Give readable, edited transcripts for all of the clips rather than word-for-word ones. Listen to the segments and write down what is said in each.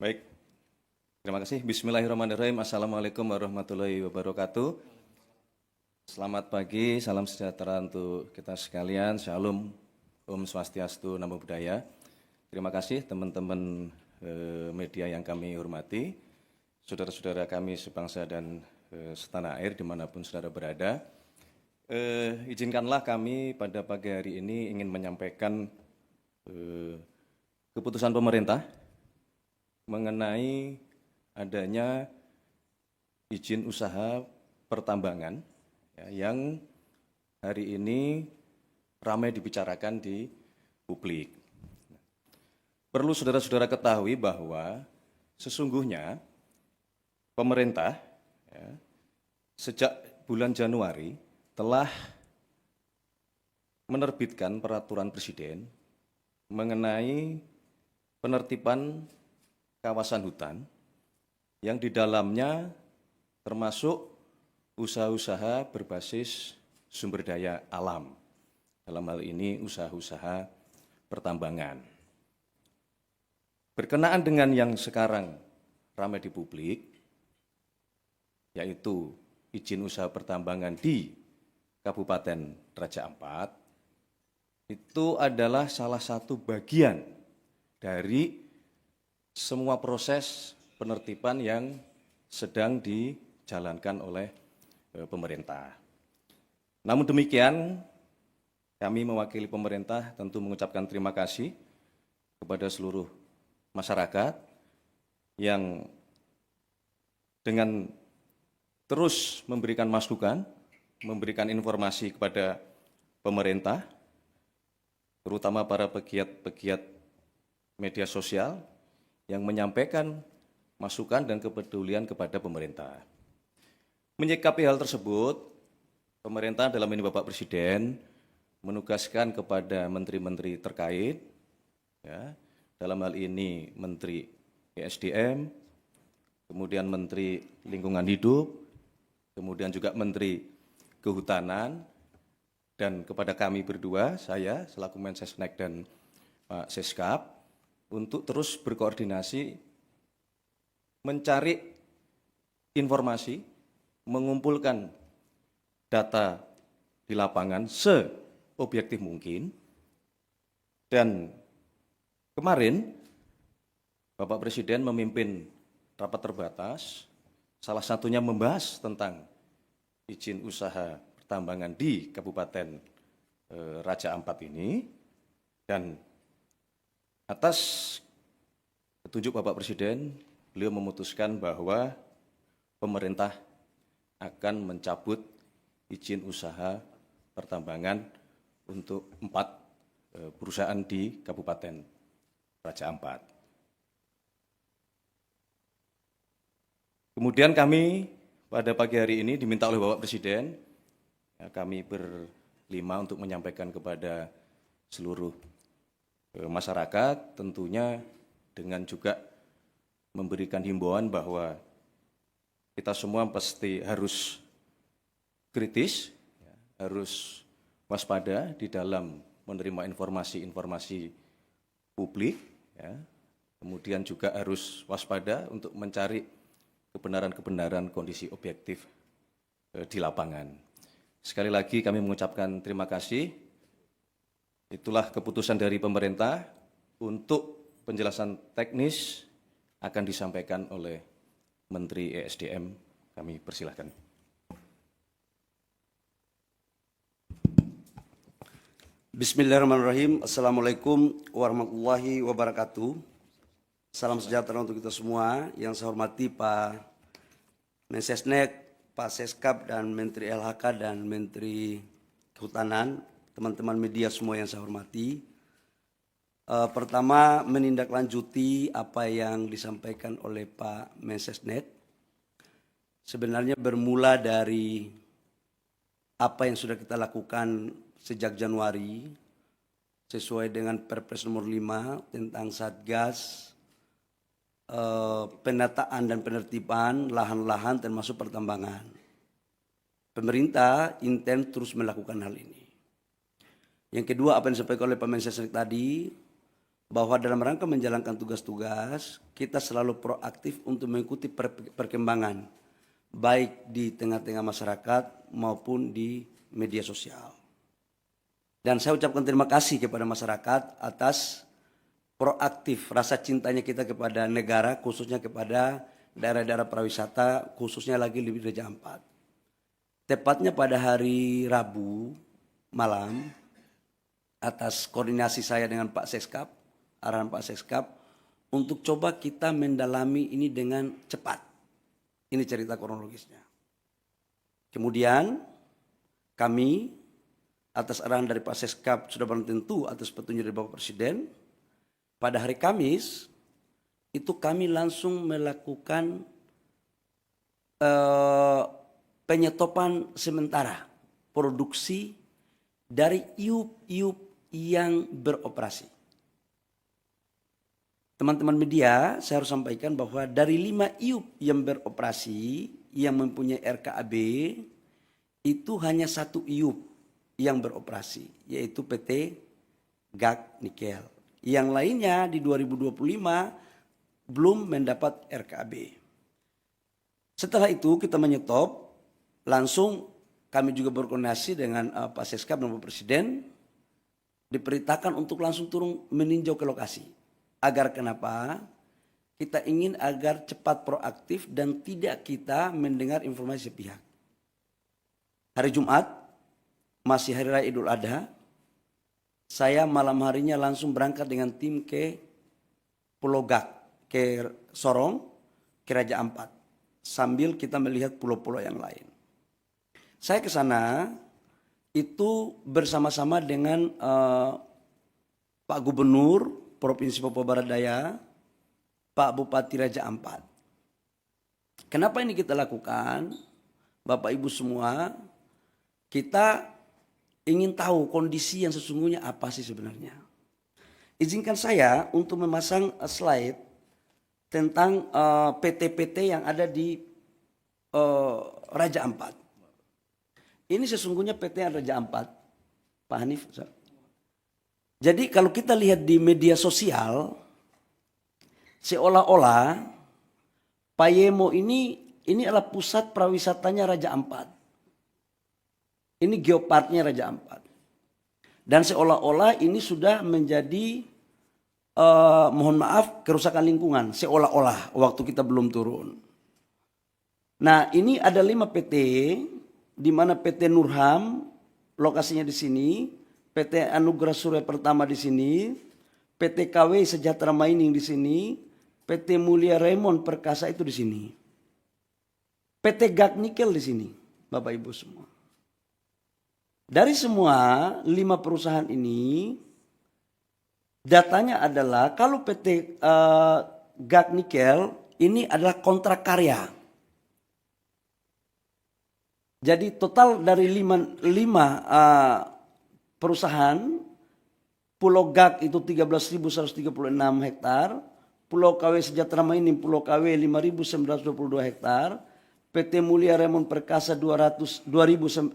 Baik, terima kasih. Bismillahirrahmanirrahim. Assalamualaikum warahmatullahi wabarakatuh. Selamat pagi, salam sejahtera untuk kita sekalian. Shalom, Om Swastiastu, Namo Buddhaya. Terima kasih teman-teman media yang kami hormati, saudara-saudara kami sebangsa dan setanah air dimanapun saudara berada. Izinkanlah kami pada pagi hari ini ingin menyampaikan keputusan pemerintah mengenai adanya izin usaha pertambangan yang hari ini ramai dibicarakan di publik. Perlu saudara-saudara ketahui bahwa sesungguhnya pemerintah sejak bulan Januari telah menerbitkan peraturan presiden mengenai penertiban kawasan hutan yang di dalamnya termasuk usaha-usaha berbasis sumber daya alam. Dalam hal ini usaha-usaha pertambangan. Berkenaan dengan yang sekarang ramai di publik, yaitu izin usaha pertambangan di Kabupaten Raja Ampat, itu adalah salah satu bagian dari semua proses penertiban yang sedang dijalankan oleh pemerintah. Namun demikian, kami mewakili pemerintah tentu mengucapkan terima kasih kepada seluruh masyarakat yang dengan terus memberikan masukan, memberikan informasi kepada pemerintah, terutama para pegiat-pegiat media sosial yang menyampaikan masukan dan kepedulian kepada pemerintah. Menyikapi hal tersebut, pemerintah dalam ini Bapak Presiden menugaskan kepada menteri-menteri terkait, dalam hal ini Menteri ESDM, kemudian Menteri Lingkungan Hidup, kemudian juga Menteri Kehutanan, dan kepada kami berdua, saya selaku Mensesnek dan Pak Seskap, untuk terus berkoordinasi, mencari informasi, mengumpulkan data di lapangan seobjektif mungkin. Dan kemarin Bapak Presiden memimpin rapat terbatas, salah satunya membahas tentang izin usaha pertambangan di Kabupaten Raja Ampat ini, dan atas petunjuk Bapak Presiden, beliau memutuskan bahwa pemerintah akan mencabut izin usaha pertambangan untuk 4 perusahaan di Kabupaten Raja Ampat. Kemudian kami pada pagi hari ini diminta oleh Bapak Presiden, kami berlima untuk menyampaikan kepada seluruh masyarakat, tentunya dengan juga memberikan himbauan bahwa kita semua pasti harus kritis, harus waspada di dalam menerima informasi-informasi publik, kemudian juga harus waspada untuk mencari kebenaran-kebenaran kondisi objektif di lapangan. Sekali lagi kami mengucapkan terima kasih. Itulah keputusan dari pemerintah. Untuk penjelasan teknis akan disampaikan oleh Menteri ESDM. Kami persilahkan. Bismillahirrahmanirrahim. Assalamualaikum warahmatullahi wabarakatuh. Salam sejahtera untuk kita semua. Yang saya hormati Pak Mensesnek, Pak Seskap, dan Menteri LHK dan Menteri Kehutanan, teman-teman media semua yang saya hormati. Pertama, menindaklanjuti apa yang disampaikan oleh Pak Mensesnek. Sebenarnya bermula dari apa yang sudah kita lakukan sejak Januari, sesuai dengan Perpres nomor 5 tentang Satgas, penataan dan penertiban lahan-lahan termasuk pertambangan. Pemerintah intens terus melakukan hal ini. Yang kedua, apa yang disampaikan oleh Pak Mensesnek tadi, bahwa dalam rangka menjalankan tugas-tugas, kita selalu proaktif untuk mengikuti perkembangan, baik di tengah-tengah masyarakat maupun di media sosial. Dan saya ucapkan terima kasih kepada masyarakat atas proaktif rasa cintanya kita kepada negara, khususnya kepada daerah-daerah pariwisata, khususnya lagi di Raja Ampat. Tepatnya pada hari Rabu malam, atas koordinasi saya dengan Pak Seskap, arahan Pak Seskap, untuk coba kita mendalami ini dengan cepat. Ini cerita kronologisnya. Kemudian kami atas arahan dari Pak Seskap sudah barang tentu atas petunjuk dari Bapak Presiden, pada hari Kamis itu kami langsung melakukan penyetopan sementara produksi dari iup-iup yang beroperasi. Teman-teman media, saya harus sampaikan bahwa dari 5 iup yang beroperasi, yang mempunyai RKAB, itu hanya 1 iup yang beroperasi, yaitu PT GAK Nikel. Yang lainnya di 2025 belum mendapat RKAB. Setelah itu kita menyetop, langsung kami juga berkoordinasi dengan Pak Seskap dan Bapak Presiden, diperintahkan untuk langsung turun meninjau ke lokasi. Agar kenapa? Kita ingin agar cepat proaktif dan tidak kita mendengar informasi sepihak. Hari Jumat, masih Hari Raya Idul Adha, saya malam harinya langsung berangkat dengan tim ke Pulau Gak, ke Sorong, ke Raja Ampat. Sambil kita melihat pulau-pulau yang lain. Saya ke sana itu bersama-sama dengan Pak Gubernur Provinsi Papua Barat Daya, Pak Bupati Raja Ampat. Kenapa ini kita lakukan? Bapak Ibu semua, kita ingin tahu kondisi yang sesungguhnya apa sih sebenarnya. Izinkan saya untuk memasang slide tentang PT-PT yang ada di Raja Ampat. Ini sesungguhnya PT Raja Ampat, Pak Hanif. Jadi kalau kita lihat di media sosial, seolah-olah Payemo ini adalah pusat prawisatanya Raja Ampat. Ini geoparknya Raja Ampat. Dan seolah-olah ini sudah menjadi, mohon maaf, kerusakan lingkungan. Seolah-olah waktu kita belum turun. Nah ini ada 5 PT, di mana PT Nurham, lokasinya di sini, PT Anugerah Surya Pertama di sini, PT KW Sejahtera Mining di sini, PT Mulia Raymond Perkasa itu di sini. PT GAK Nikel di sini, Bapak Ibu semua. Dari semua 5 perusahaan ini, datanya adalah kalau PT GAK Nikel ini adalah kontrak karya. Jadi total dari 5 perusahaan, Pulau GAK itu 13.136 hektar, Pulau KW Sejahtera Mining, Pulau KW 5.922 hektar, PT Mulia Raymond Perkasa 2.193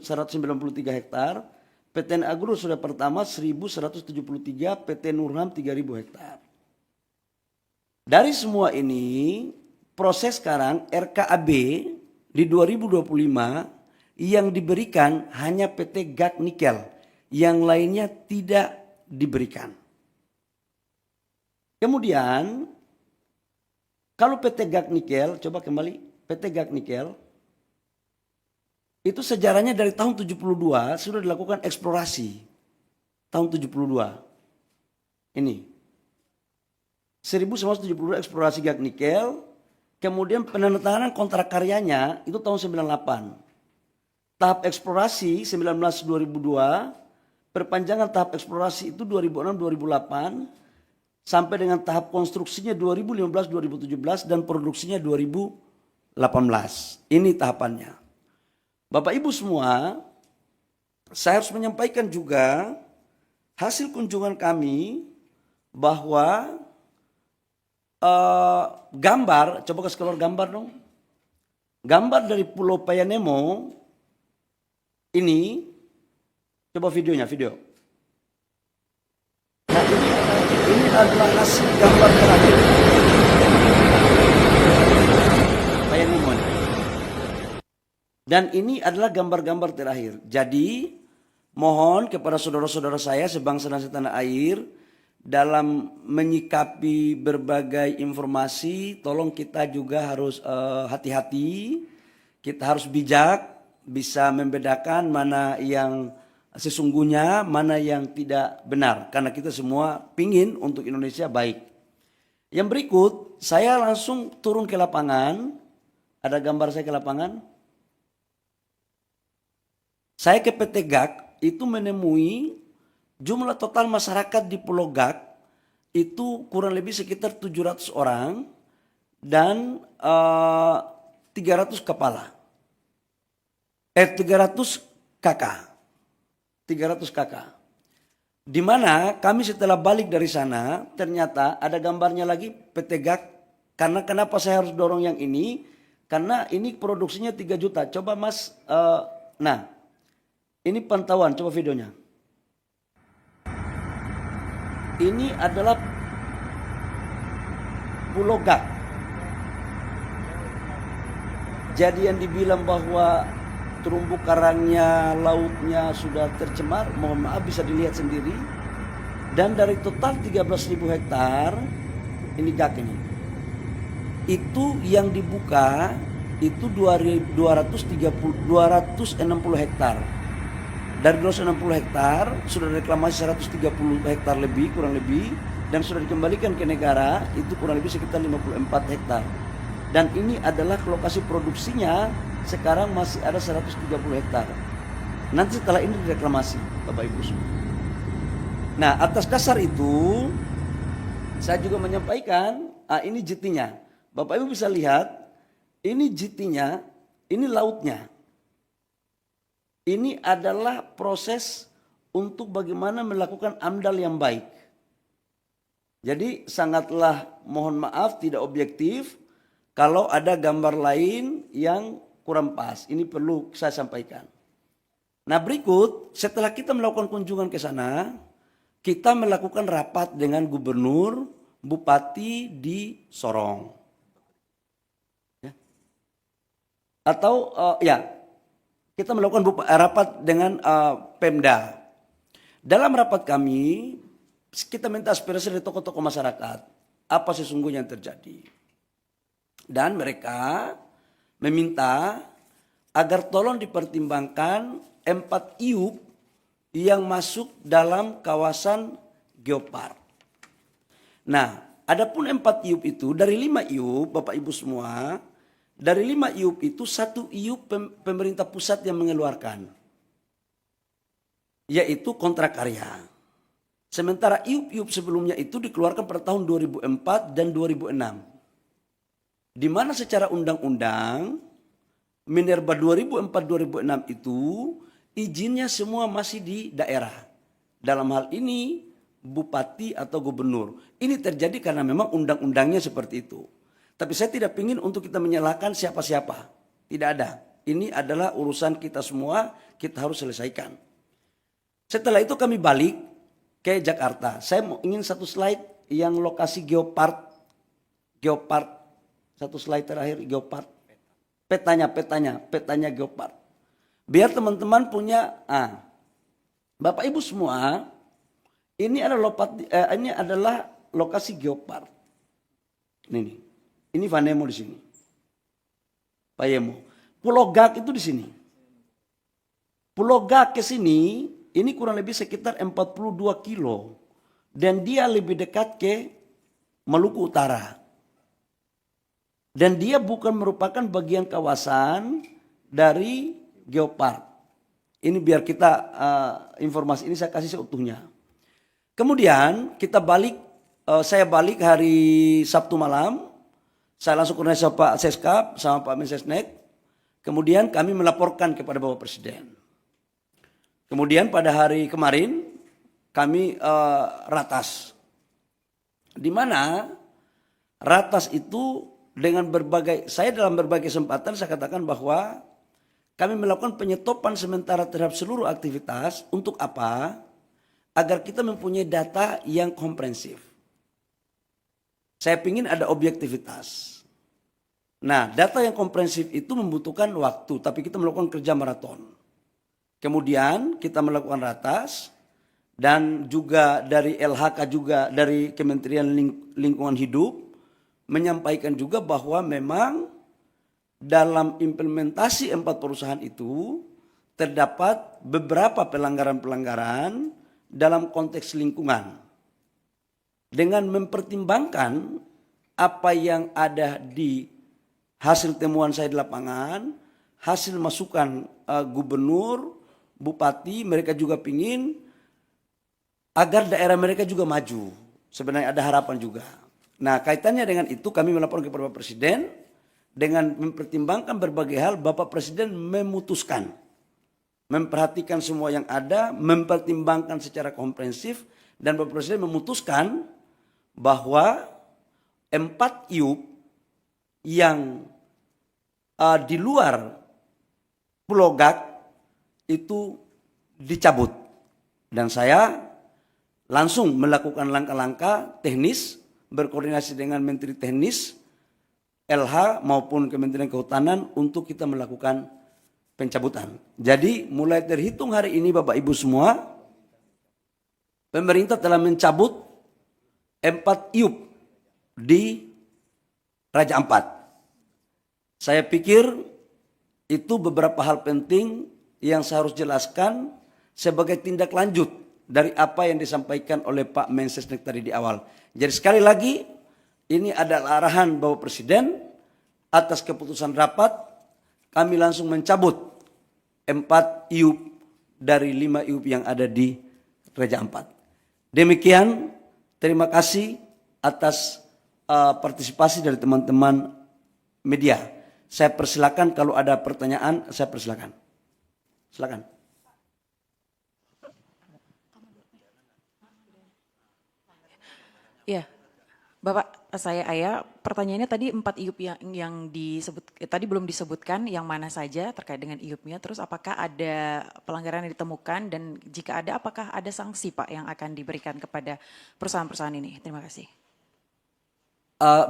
hektar, PT Agro Surya Pertama 1.173, PT Nurham 3.000 hektar. Dari semua ini, proses sekarang RKAB di 2025 yang diberikan hanya PT GAK Nikel, yang lainnya tidak diberikan. Kemudian, kalau PT GAK Nikel, coba kembali, PT GAK Nikel, itu sejarahnya dari tahun 72 sudah dilakukan eksplorasi. Tahun 72. Ini. 1972 eksplorasi GAK Nikel, kemudian penandatanganan kontrak karyanya itu tahun 98. Tahap eksplorasi 19-2002, perpanjangan tahap eksplorasi itu 2006-2008, sampai dengan tahap konstruksinya 2015-2017 dan produksinya 2018. Ini tahapannya. Bapak Ibu semua, saya harus menyampaikan juga hasil kunjungan kami bahwa gambar, coba kasih keluar gambar dong. Gambar dari Pulau Payanemo ini, coba videonya, video. Nah ini adalah hasil gambar terakhir. Bayangin mohon. Dan ini adalah gambar-gambar terakhir. Jadi mohon kepada saudara-saudara saya sebangsa dan setanah air, dalam menyikapi berbagai informasi, tolong kita juga harus hati-hati, kita harus bijak, bisa membedakan mana yang sesungguhnya, mana yang tidak benar. Karena kita semua pingin untuk Indonesia baik. Yang berikut, saya langsung turun ke lapangan. Ada gambar saya ke lapangan. Saya ke PT GAK itu menemui jumlah total masyarakat di Pulau GAK itu kurang lebih sekitar 700 orang dan 300 kepala. 300 kakak. 300 kakak. Di mana kami setelah balik dari sana ternyata ada gambarnya lagi PT GAK. Karena kenapa saya harus dorong yang ini? Karena ini produksinya 3 juta. Coba Mas, nah ini pantauan, coba videonya. Ini adalah Pulau GAK. Jadi yang dibilang bahwa terumbu karangnya, lautnya sudah tercemar, mohon maaf bisa dilihat sendiri. Dan dari total 13.000 hektar, ini GAK ini. Itu yang dibuka itu 260 hektar. Dari 260 hektar sudah reklamasi 130 hektar lebih, kurang lebih, dan sudah dikembalikan ke negara itu kurang lebih sekitar 54 hektar. Dan ini adalah lokasi produksinya sekarang masih ada 130 hektar. Nanti setelah ini direklamasi, Bapak Ibu semua. Nah, atas dasar itu saya juga menyampaikan, ini JT-nya. Bapak Ibu bisa lihat, ini JT-nya, ini lautnya. Ini adalah proses untuk bagaimana melakukan AMDAL yang baik. Jadi sangatlah mohon maaf tidak objektif kalau ada gambar lain yang kurang pas. Ini perlu saya sampaikan. Nah berikut setelah kita melakukan kunjungan ke sana, kita melakukan rapat dengan gubernur, bupati di Sorong. Ya. Atau kita melakukan rapat dengan Pemda. Dalam rapat kami, kita minta aspirasi dari tokoh-tokoh masyarakat. Apa sesungguhnya yang terjadi. Dan mereka meminta agar tolong dipertimbangkan 4 IUP yang masuk dalam kawasan Geopark. Nah, adapun 4 IUP itu, dari 5 IUP, Bapak Ibu semua, dari 5 IUP itu 1 IUP pemerintah pusat yang mengeluarkan. Yaitu kontrak karya. Sementara IUP-IUP sebelumnya itu dikeluarkan pada tahun 2004 dan 2006. Di mana secara undang-undang Minerba 2004-2006 itu izinnya semua masih di daerah. Dalam hal ini bupati atau gubernur. Ini terjadi karena memang undang-undangnya seperti itu. Tapi saya tidak ingin untuk kita menyalahkan siapa-siapa. Tidak ada. Ini adalah urusan kita semua, kita harus selesaikan. Setelah itu kami balik ke Jakarta. Saya ingin satu slide yang lokasi Geopark. Geopark. Satu slide terakhir Geopark. Petanya Geopark. Biar teman-teman punya, Bapak Ibu semua, ini adalah lokasi Geopark. Ini Vanemo di sini. Payemo. Pulau GAK itu di sini. Pulau GAK ke sini, ini kurang lebih sekitar 42 kilo. Dan dia lebih dekat ke Maluku Utara. Dan dia bukan merupakan bagian kawasan dari Geopark. Ini biar kita informasi ini saya kasih seutuhnya. Kemudian kita balik, saya balik hari Sabtu malam. Saya langsung koordinasi sama Pak Seskap, sama Pak Mensesnek. Kemudian kami melaporkan kepada Bapak Presiden. Kemudian pada hari kemarin kami ratas. Di mana ratas itu dengan saya dalam berbagai kesempatan saya katakan bahwa kami melakukan penyetopan sementara terhadap seluruh aktivitas. Untuk apa? Agar kita mempunyai data yang komprehensif. Saya ingin ada objektivitas. Nah, data yang komprehensif itu membutuhkan waktu, tapi kita melakukan kerja maraton. Kemudian kita melakukan ratas, dan juga dari LHK juga dari Kementerian Lingkungan Hidup menyampaikan juga bahwa memang dalam implementasi 4 perusahaan itu terdapat beberapa pelanggaran-pelanggaran dalam konteks lingkungan. Dengan mempertimbangkan apa yang ada di hasil temuan saya di lapangan, hasil masukan gubernur, bupati, mereka juga pingin agar daerah mereka juga maju. Sebenarnya ada harapan juga. Nah, kaitannya dengan itu kami melapor kepada Bapak Presiden, dengan mempertimbangkan berbagai hal, Bapak Presiden memutuskan, memperhatikan semua yang ada, mempertimbangkan secara komprehensif, dan Bapak Presiden memutuskan bahwa 4 IUP yang di luar Pulau Gak itu dicabut. Dan saya langsung melakukan langkah-langkah teknis, berkoordinasi dengan Menteri Teknis, LH maupun Kementerian Kehutanan untuk kita melakukan pencabutan. Jadi mulai terhitung hari ini Bapak Ibu semua, pemerintah telah mencabut 4 IUP di Raja Ampat. Saya pikir itu beberapa hal penting yang saya harus jelaskan sebagai tindak lanjut dari apa yang disampaikan oleh Pak Mensesnek tadi di awal. Jadi sekali lagi, ini adalah arahan Bapak Presiden atas keputusan rapat, kami langsung mencabut 4 IUP dari 5 IUP yang ada di Raja Ampat. Demikian, terima kasih atas partisipasi dari teman-teman media. Saya persilakan kalau ada pertanyaan, saya persilakan. Silakan. Ya, Bapak, saya Aya. Pertanyaannya tadi 4 IUP yang disebut, tadi belum disebutkan yang mana saja terkait dengan IUP-nya. Terus apakah ada pelanggaran yang ditemukan dan jika ada, apakah ada sanksi Pak yang akan diberikan kepada perusahaan-perusahaan ini? Terima kasih.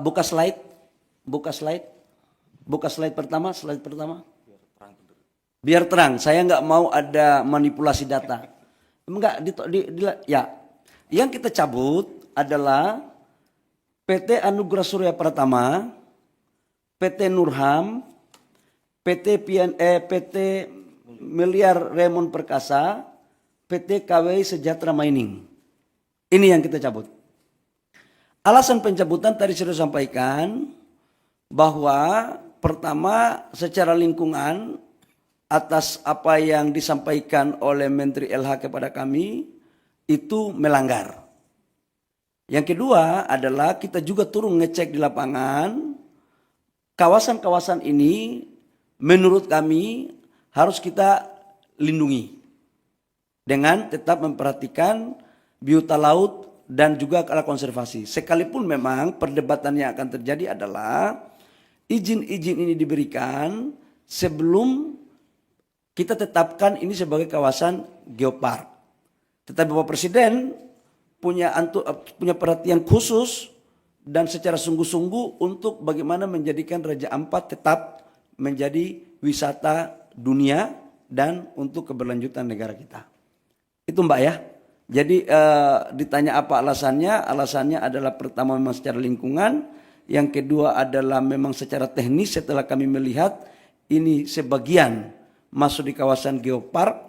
Buka slide pertama, Biar terang, saya nggak mau ada manipulasi data. Enggak, ya. Yang kita cabut adalah PT Anugerah Surya Pratama, PT Nurham, PT Miliar Raymond Perkasa, PT KW Sejahtera Mining. Ini yang kita cabut. Alasan pencabutan tadi sudah sampaikan bahwa pertama secara lingkungan atas apa yang disampaikan oleh Menteri LH kepada kami itu melanggar. Yang kedua adalah kita juga turun ngecek di lapangan, kawasan-kawasan ini menurut kami harus kita lindungi dengan tetap memperhatikan biota laut dan juga konservasi. Sekalipun memang perdebatan yang akan terjadi adalah izin-izin ini diberikan sebelum kita tetapkan ini sebagai kawasan geopark. Tetapi Bapak Presiden punya perhatian khusus dan secara sungguh-sungguh untuk bagaimana menjadikan Raja Ampat tetap menjadi wisata dunia dan untuk keberlanjutan negara kita. Itu Mbak ya. Jadi ditanya apa alasannya? Alasannya adalah pertama memang secara lingkungan, yang kedua adalah memang secara teknis setelah kami melihat ini sebagian masuk di kawasan geopark,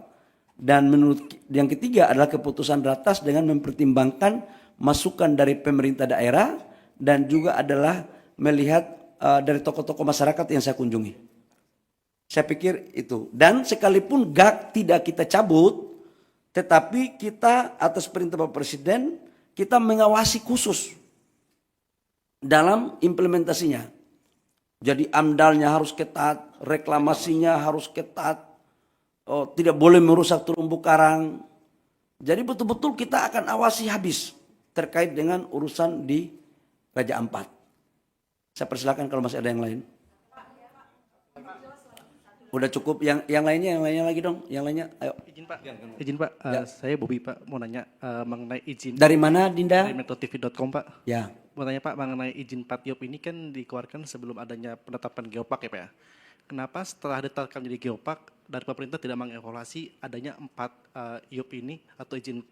dan menurut yang ketiga adalah keputusan ratas dengan mempertimbangkan masukan dari pemerintah daerah dan juga adalah melihat dari tokoh-tokoh masyarakat yang saya kunjungi. Saya pikir itu. Dan sekalipun GAK tidak kita cabut, tetapi kita atas perintah Bapak Presiden, kita mengawasi khusus dalam implementasinya. Jadi AMDAL-nya harus ketat, reklamasinya harus ketat, tidak boleh merusak terumbu karang. Jadi betul-betul kita akan awasi habis terkait dengan urusan di Raja Ampat. Saya persilakan kalau masih ada yang lain. Udah cukup, yang lainnya lagi dong, yang lainnya, ayo. Izin Pak, saya Bobi Pak, mau nanya mengenai izin. Dari mana Dinda? Dari metrotv.com Pak. Ya. mau tanya Pak mengenai izin 4 IOP ini kan dikeluarkan sebelum adanya penetapan geopark ya Pak ya. Kenapa setelah ditetapkan jadi geopark dari pemerintah tidak mengevaluasi adanya 4 IOP ini atau izin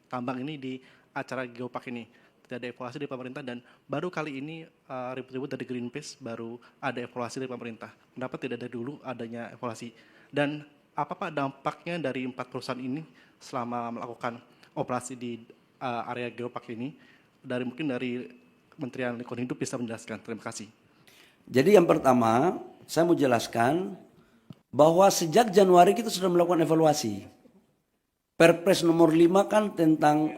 tambang ini di acara geopark ini? Tidak ada evaluasi dari pemerintah dan baru kali ini ribut-ribut dari Greenpeace baru ada evaluasi dari pemerintah. Kenapa tidak dari dulu adanya evaluasi? Dan apa Pak dampaknya dari 4 perusahaan ini selama melakukan operasi di area geopark ini? Mungkin dari Kementerian Lingkungan Hidup bisa menjelaskan. Terima kasih. Jadi yang pertama, saya mau jelaskan bahwa sejak Januari kita sudah melakukan evaluasi. Perpres nomor 5 kan tentang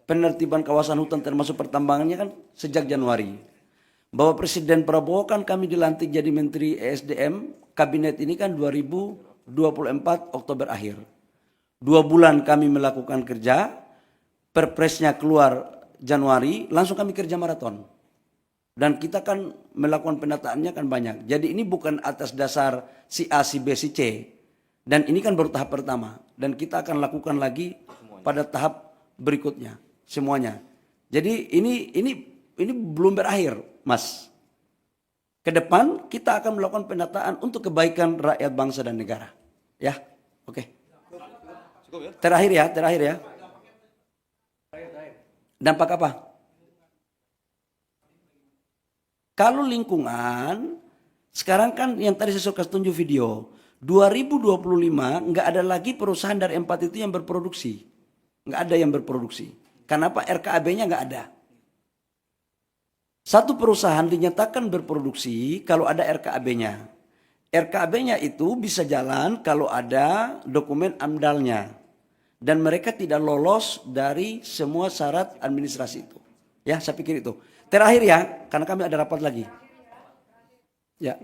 penertiban kawasan hutan termasuk pertambangannya kan sejak Januari. Bahwa Presiden Prabowo kan kami dilantik jadi Menteri ESDM, kabinet ini kan 2024 Oktober akhir. 2 bulan kami melakukan kerja, perpresnya keluar Januari, langsung kami kerja maraton. Dan kita kan melakukan penataannya kan banyak. Jadi ini bukan atas dasar si A, si B, si C. Dan ini kan baru tahap pertama. Dan kita akan lakukan lagi pada tahap berikutnya. Semuanya. Jadi ini belum berakhir, Mas. Ke depan kita akan melakukan penataan untuk kebaikan rakyat bangsa dan negara. Ya, oke. Terakhir ya. Dampak apa? Kalau lingkungan, sekarang kan yang tadi saya suka tunjuk video, 2025 nggak ada lagi perusahaan dari 4 itu yang berproduksi. Nggak ada yang berproduksi. Kenapa? RKAB-nya nggak ada. Satu perusahaan dinyatakan berproduksi kalau ada RKAB-nya. RKAB-nya itu bisa jalan kalau ada dokumen AMDAL-nya. Dan mereka tidak lolos dari semua syarat administrasi itu. Ya, saya pikir itu. Terakhir ya, karena kami ada rapat lagi. Ya.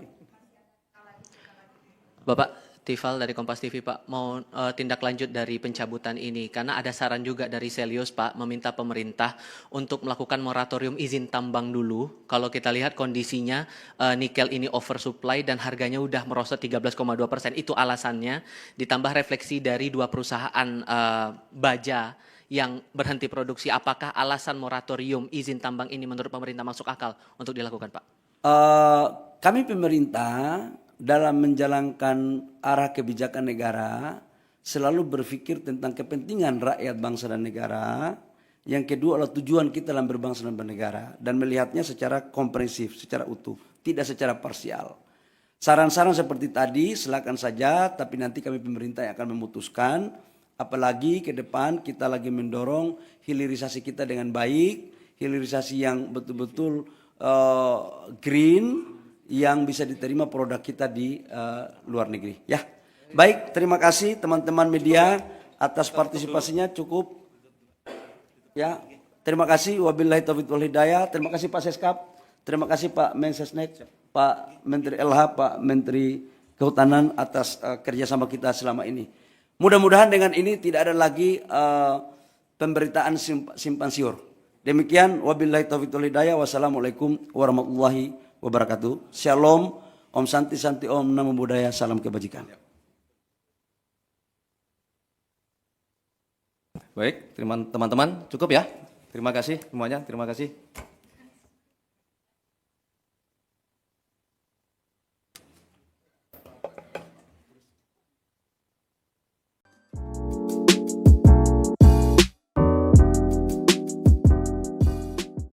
Bapak Tifal dari Kompas TV Pak, mau tindak lanjut dari pencabutan ini karena ada saran juga dari Selius Pak meminta pemerintah untuk melakukan moratorium izin tambang dulu. Kalau kita lihat kondisinya nikel ini oversupply dan harganya udah merosot 13,2%. Itu alasannya ditambah refleksi dari 2 perusahaan baja yang berhenti produksi. Apakah alasan moratorium izin tambang ini menurut pemerintah masuk akal untuk dilakukan Pak? Kami pemerintah dalam menjalankan arah kebijakan negara selalu berpikir tentang kepentingan rakyat bangsa dan negara. Yang kedua adalah tujuan kita dalam berbangsa dan bernegara dan melihatnya secara komprehensif, secara utuh, tidak secara parsial. Saran-saran seperti tadi silakan saja, tapi nanti kami pemerintah yang akan memutuskan. Apalagi ke depan kita lagi mendorong hilirisasi kita dengan baik, hilirisasi yang betul-betul green, yang bisa diterima produk kita di luar negeri. Ya, baik. Terima kasih teman-teman media atas partisipasinya cukup. Ya, terima kasih. Wabillahi taufiq wal hidayah. Terima kasih Pak Seskap. Terima kasih Pak Mensesnek, Pak Menteri LH, Pak Menteri Kehutanan atas kerjasama kita selama ini. Mudah-mudahan dengan ini tidak ada lagi pemberitaan simpan siur. Demikian. Wabillahi taufiq wal hidayah. Wassalamualaikum warahmatullahi wabarakatuh. Shalom, Om Santi Santi Om, Namo Buddhaya, salam kebajikan. Baik, teman-teman, cukup ya. Terima kasih semuanya, terima kasih.